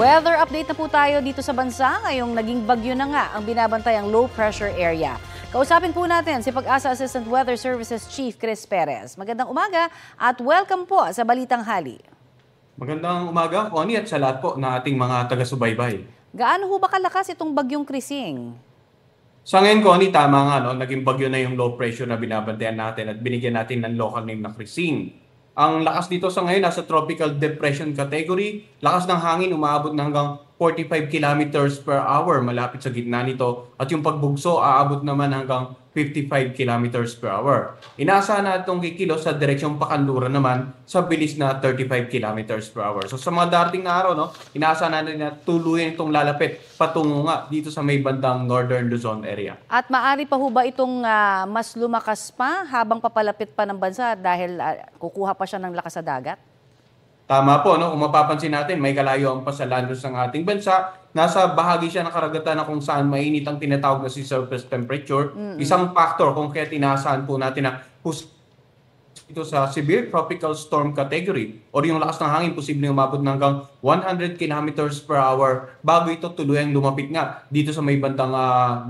Weather update na po tayo dito sa bansa ngayong naging bagyo na nga ang binabantayang low pressure area. Kausapin po natin si Pag-asa Assistant Weather Services Chief Chris Perez. Magandang umaga at welcome po sa Balitang Hali. Magandang umaga, Connie, at sa lahat po na ating mga taga-subaybay. Gaano ho ba kalakas itong bagyong Krising? Sa ngayon, Connie, tama nga, no? Naging bagyo na yung low pressure na binabantayan natin at binigyan natin ng local name na Krising. Ang lakas dito sa ngayon nasa tropical depression category. Lakas ng hangin umaabot na hanggang 45 kilometers per hour malapit sa gitna nito. At yung pagbugso aabot naman hanggang 55 kilometers per hour. Inaasahan na itong kikilos sa direksyong Pakanluran naman sa bilis na 35 kilometers per hour. So sa mga darating na araw, no, inaasahan natin na tuluyan itong lalapit patungo nga dito sa may bandang Northern Luzon area. At maaari pa ho ba itong mas lumakas pa habang papalapit pa ng bansa dahil kukuha pa siya ng lakas sa dagat? Tama po, no? Kung mapapansin natin, may kalayuan pa sa landos ng ating bansa. Nasa bahagi siya ng karagatan na kung saan mainit ang tinatawag na si surface temperature. Isang factor kung kaya tinaasahan po natin na ito sa severe tropical storm category or yung lakas ng hangin posibleng umabot ng hanggang 100 kilometers per hour bago ito tuluyang lumapit nga dito sa may bandang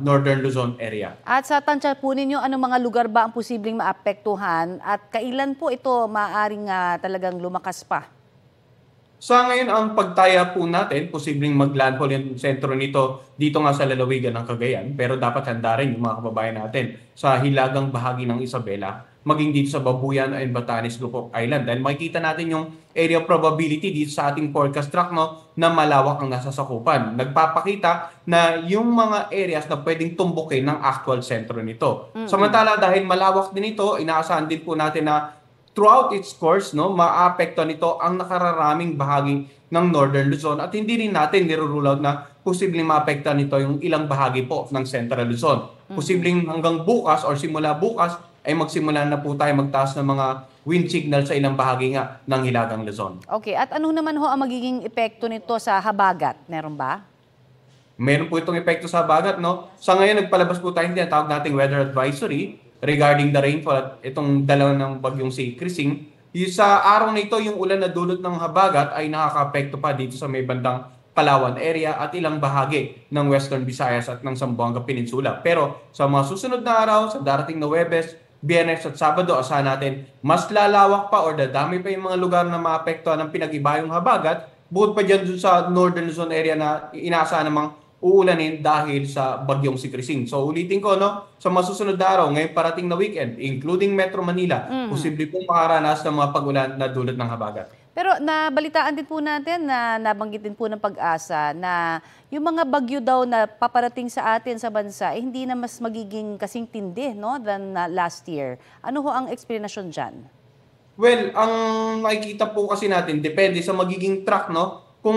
Northern Luzon area. At sa tansya po ninyo, anong mga lugar ba ang posibleng maapektuhan at kailan po ito maaaring talagang lumakas pa? Sa ngayon, ang pagtaya po natin, posibleng maglandfall yung sentro nito dito nga sa lalawigan ng Cagayan. Pero dapat handa rin yung mga kababayan natin sa hilagang bahagi ng Isabela, maging dito sa Babuyan and Batanes Group of Island. Dahil makikita natin yung area probability dito sa ating forecast track, no, na malawak ang nasasakupan. Nagpapakita na yung mga areas na pwedeng tumbukin ng actual sentro nito. Samantala, dahil malawak din ito, inaasahan din po natin na throughout its course, no, maapekto nito ang nakararaming bahagi ng Northern Luzon at hindi rin natin nirurule out na posibleng maapekto nito yung ilang bahagi po ng Central Luzon. Posibleng hanggang bukas or simula bukas ay magsimula na po tayo magtaas ng mga wind signal sa ilang bahagi nga ng Hilagang Luzon. Okay, at ano naman ho ang magiging epekto nito sa habagat? Meron ba? Meron po itong epekto sa habagat, no? Sa ngayon, nagpalabas po tayo ng tinatawag nating weather advisory regarding the rainfall at itong dalawa ng bagyong si Krising. Sa araw na ito, yung ulan na dulot ng habagat ay nakaka-apekto pa dito sa may bandang Palawan area at ilang bahagi ng Western Visayas at ng Zamboanga Peninsula. Pero sa mga susunod na araw, sa darating na Huwebes, Biyernes at Sabado, asahan natin mas lalawak pa or dadami pa yung mga lugar na maapektuhan ng pinag-ibayong habagat. Bukod pa dyan dun sa Northern Luzon area na inaasahan namang uulanin dahil sa bagyong si Krising. So ulitin ko, no, sa masusunod na araw, ngayong parating na weekend, including Metro Manila, posible pong makaranas ng mga pag-ulan na dulot ng habagat. Pero nabalitaan din po natin na nabanggit din po ng Pag-asa na yung mga bagyo daw na paparating sa atin sa bansa, hindi na mas magiging kasing tindi, no, than last year. Ano ho ang explanation dyan? Well, ang makikita po kasi natin, depende sa magiging track, no? Kung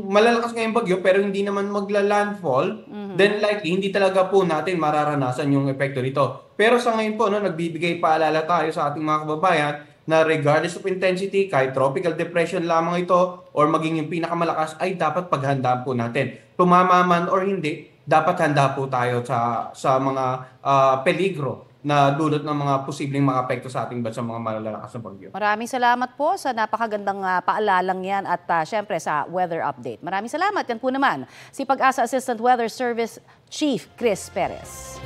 malalakas ngayong bagyo pero hindi naman magla-landfall, then likely hindi talaga po natin mararanasan yung epekto nito. Pero sa ngayon po, no, nagbibigay paalala tayo sa ating mga kababayan na regardless of intensity, kahit tropical depression lamang ito or maging yung pinakamalakas, ay dapat paghandaan po natin. Tumama man or hindi, dapat handa po tayo sa mga peligro na dulot ng mga posibleng makapekto sa ating bansa mga malalakas na bagyo. Maraming salamat po sa napakagandang paalalang yan at syempre sa weather update. Maraming salamat. Yan po naman si Pag-asa Assistant Weather Service Chief Chris Perez.